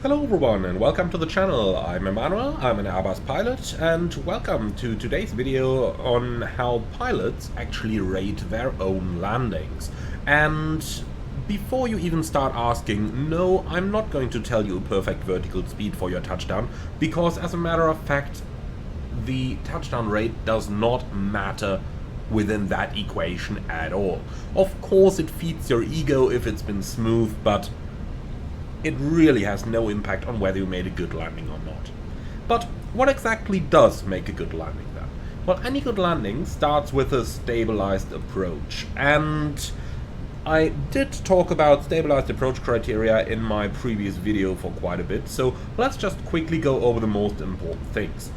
Hello everyone and welcome to the channel. I'm Emmanuel, I'm an Airbus pilot, and welcome to today's video on how pilots actually rate their own landings. And before you even start asking, no, I'm not going to tell you a perfect vertical speed for your touchdown, because as a matter of fact, the touchdown rate does not matter within that equation at all. Of course it feeds your ego if it's been smooth, but it really has no impact on whether you made a good landing or not. But what exactly does make a good landing then? Well, any good landing starts with a stabilized approach, and I did talk about stabilized approach criteria in my previous video for quite a bit, so let's just quickly go over the most important things.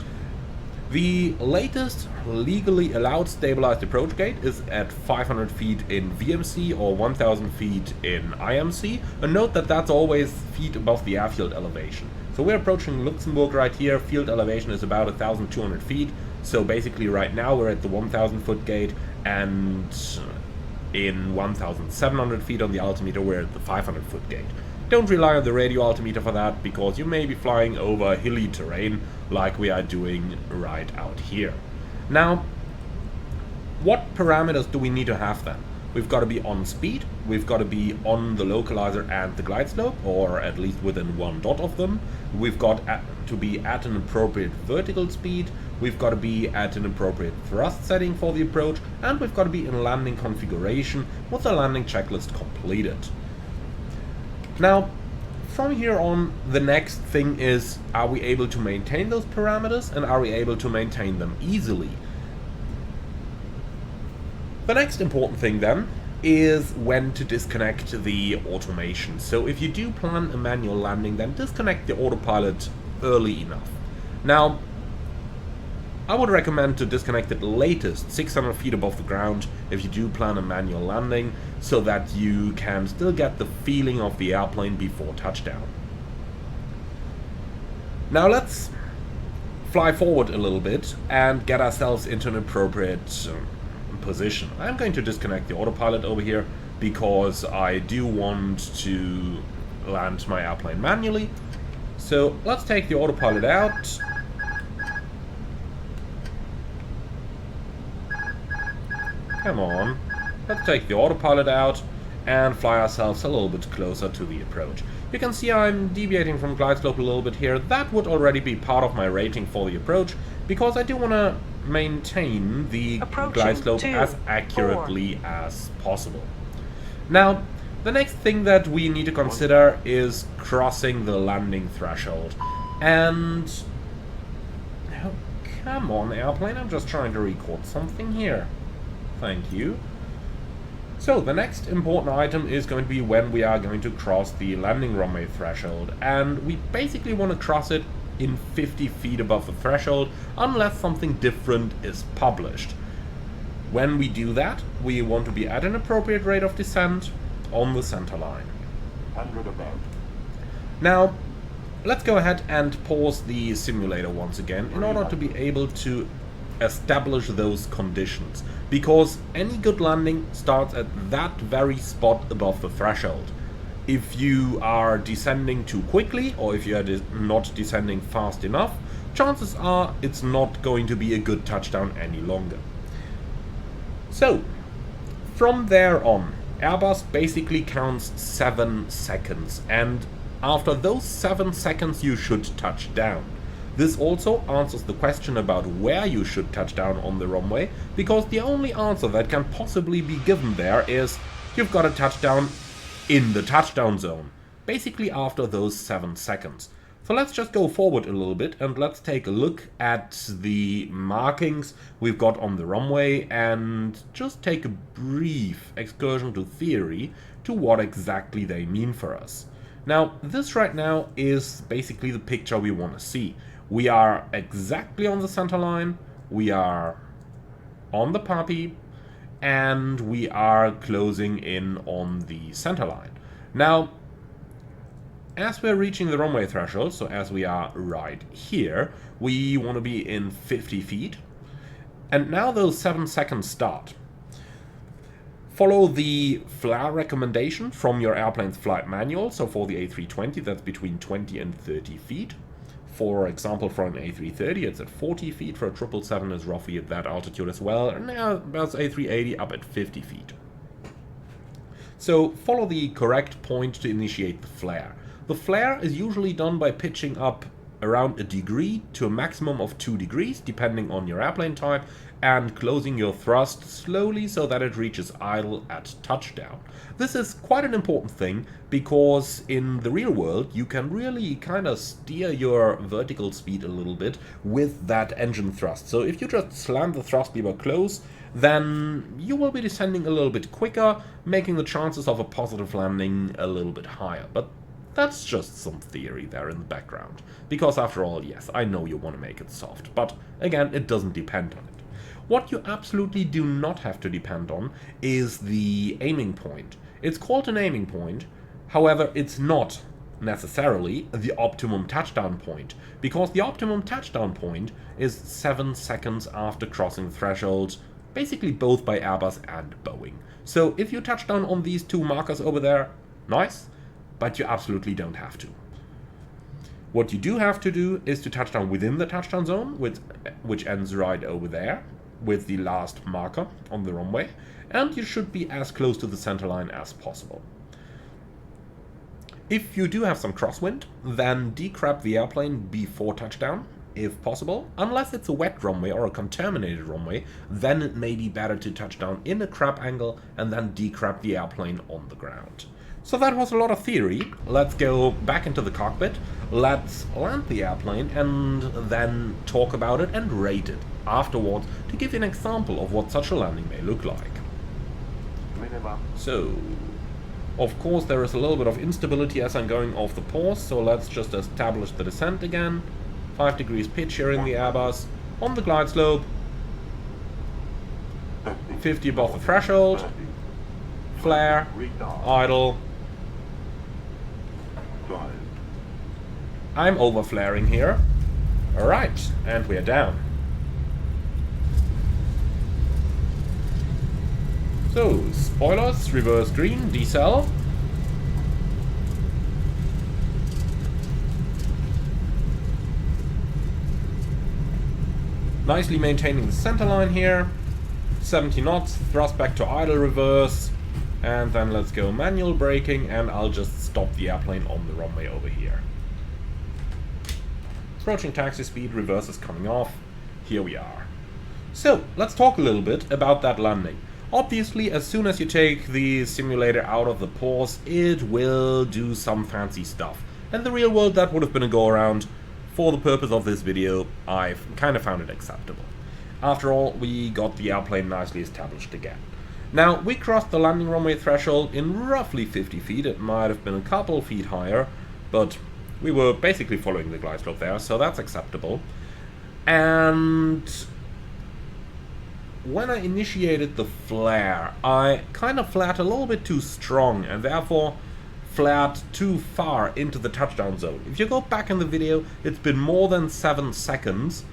The latest legally allowed stabilized approach gate is at 500 feet in VMC or 1000 feet in IMC, and note that that's always feet above the airfield elevation. So we're approaching Luxembourg right here, field elevation is about 1200 feet, so basically right now we're at the 1000 foot gate, and in 1700 feet on the altimeter we're at the 500 foot gate. Don't rely on the radio altimeter for that, because you may be flying over hilly terrain like we are doing right out here. Now, what parameters do we need to have then? We've got to be on speed, we've got to be on the localizer and the glide slope, or at least within one dot of them. We've got to be at an appropriate vertical speed, we've got to be at an appropriate thrust setting for the approach, and we've got to be in landing configuration with the landing checklist completed. Now, from here on, the next thing is, are we able to maintain those parameters, and are we able to maintain them easily? The next important thing then is when to disconnect the automation. So if you do plan a manual landing, then disconnect the autopilot early enough. Now, I would recommend to disconnect it latest 600 feet above the ground if you do plan a manual landing, so that you can still get the feeling of the airplane before touchdown. Now let's fly forward a little bit and get ourselves into an appropriate position. I'm going to disconnect the autopilot over here because I do want to land my airplane manually. So let's take the autopilot out. Come on, let's take the autopilot out and fly ourselves a little bit closer to the approach. You can see I'm deviating from glide slope a little bit here. That would already be part of my rating for the approach, because I do want to maintain the glide slope as accurately as possible. Now, the next thing that we need to consider is crossing the landing threshold. And oh, come on, airplane, I'm just trying to record something here. Thank you. So the next important item is going to be when we are going to cross the landing runway threshold, and we basically want to cross it in 50 feet above the threshold unless something different is published. When we do that, we want to be at an appropriate rate of descent on the center line. 100 above. Now, let's go ahead and pause the simulator once again in order to be able to establish those conditions, because any good landing starts at that very spot above the threshold. If you are descending too quickly, or if you are not descending fast enough, chances are it's not going to be a good touchdown any longer. So, from there on, Airbus basically counts 7 seconds, and after those 7 seconds you should touch down. This also answers the question about where you should touch down on the runway, because the only answer that can possibly be given there is you've got to touch down in the touchdown zone, basically after those 7 seconds. So let's just go forward a little bit and let's take a look at the markings we've got on the runway and just take a brief excursion to theory to what exactly they mean for us. Now, this right now is basically the picture we want to see. We are exactly on the center line, we are on the puppy, and we are closing in on the center line. Now, as we're reaching the runway threshold, so as we are right here, we want to be in 50 feet. And now those 7 seconds start. Follow the flare recommendation from your airplane's flight manual. So for the A320, that's between 20 and 30 feet. For example, for an A330, it's at 40 feet. For a 777, is roughly at that altitude as well. And now that's A380 up at 50 feet. So follow the correct point to initiate the flare. The flare is usually done by pitching up around a degree to a maximum of 2 degrees, depending on your airplane type, and closing your thrust slowly so that it reaches idle at touchdown. This is quite an important thing because in the real world you can really kind of steer your vertical speed a little bit with that engine thrust. So if you just slam the thrust lever close, then you will be descending a little bit quicker, making the chances of a positive landing a little bit higher. But that's just some theory there in the background. Because after all, yes, I know you want to make it soft, but again, it doesn't depend on it. What you absolutely do not have to depend on is the aiming point. It's called an aiming point, however, it's not necessarily the optimum touchdown point, because the optimum touchdown point is 7 seconds after crossing thresholds, basically both by Airbus and Boeing. So if you touch down on these 2 markers over there, nice, but you absolutely don't have to. What you do have to do is to touch down within the touchdown zone, which ends right over there, with the last marker on the runway, and you should be as close to the center line as possible. If you do have some crosswind, then decrab the airplane before touchdown, if possible. Unless it's a wet runway or a contaminated runway, then it may be better to touch down in a crab angle and then decrab the airplane on the ground. So that was a lot of theory. Let's go back into the cockpit, let's land the airplane and then talk about it and rate it afterwards to give you an example of what such a landing may look like. So, of course there is a little bit of instability as I'm going off the pause, so let's just establish the descent again. 5 degrees pitch here in the Airbus, on the glide slope, 50 above the threshold, flare, idle. I'm over flaring here. Alright, and we're down. So, spoilers, reverse green, decel. Nicely maintaining the center line here. 70 knots, thrust back to idle reverse. And then let's go manual braking, and I'll just stop the airplane on the runway over here. Approaching taxi speed, reverse is coming off. Here we are. So, let's talk a little bit about that landing. Obviously, as soon as you take the simulator out of the pause, it will do some fancy stuff. In the real world, that would have been a go-around. For the purpose of this video, I've kind of found it acceptable. After all, we got the airplane nicely established again. Now, we crossed the landing runway threshold in roughly 50 feet. It might have been a couple feet higher, but we were basically following the glide slope there, so that's acceptable. And when I initiated the flare, I kind of flared a little bit too strong and therefore flared too far into the touchdown zone. If you go back in the video, it's been more than 7 seconds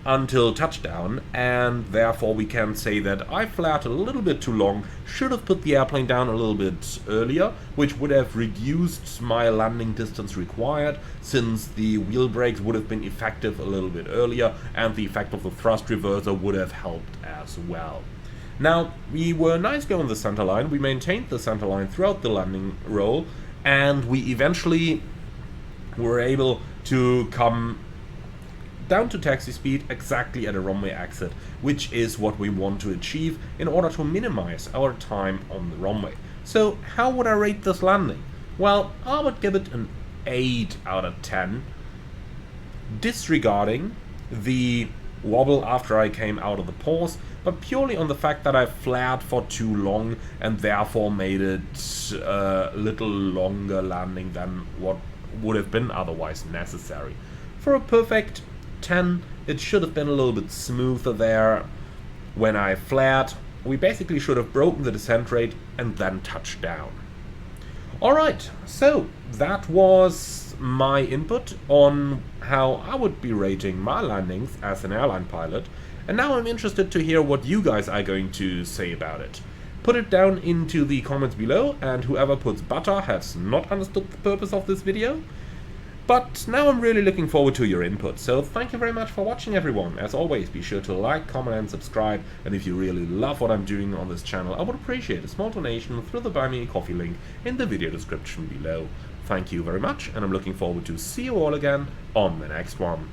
until touchdown, and therefore we can say that I flared a little bit too long, should have put the airplane down a little bit earlier, which would have reduced my landing distance required, since the wheel brakes would have been effective a little bit earlier, and the effect of the thrust reverser would have helped as well. Now, we were nicely on the center line, we maintained the center line throughout the landing roll, and we eventually were able to come down to taxi speed exactly at a runway exit, which is what we want to achieve in order to minimize our time on the runway. So how would I rate this landing? Well, I would give it an 8 out of 10, disregarding the wobble after I came out of the pause, but purely on the fact that I flared for too long and therefore made it a little longer landing than what would have been otherwise necessary. For a perfect 10, it should have been a little bit smoother there. When I flared, we basically should have broken the descent rate and then touched down. Alright, so that was my input on how I would be rating my landings as an airline pilot, and now I'm interested to hear what you guys are going to say about it. Put it down into the comments below, and whoever puts butter has not understood the purpose of this video. But now I'm really looking forward to your input, so thank you very much for watching, everyone. As always, be sure to like, comment and subscribe, and if you really love what I'm doing on this channel, I would appreciate a small donation through the Buy Me a Coffee link in the video description below. Thank you very much, and I'm looking forward to see you all again on the next one.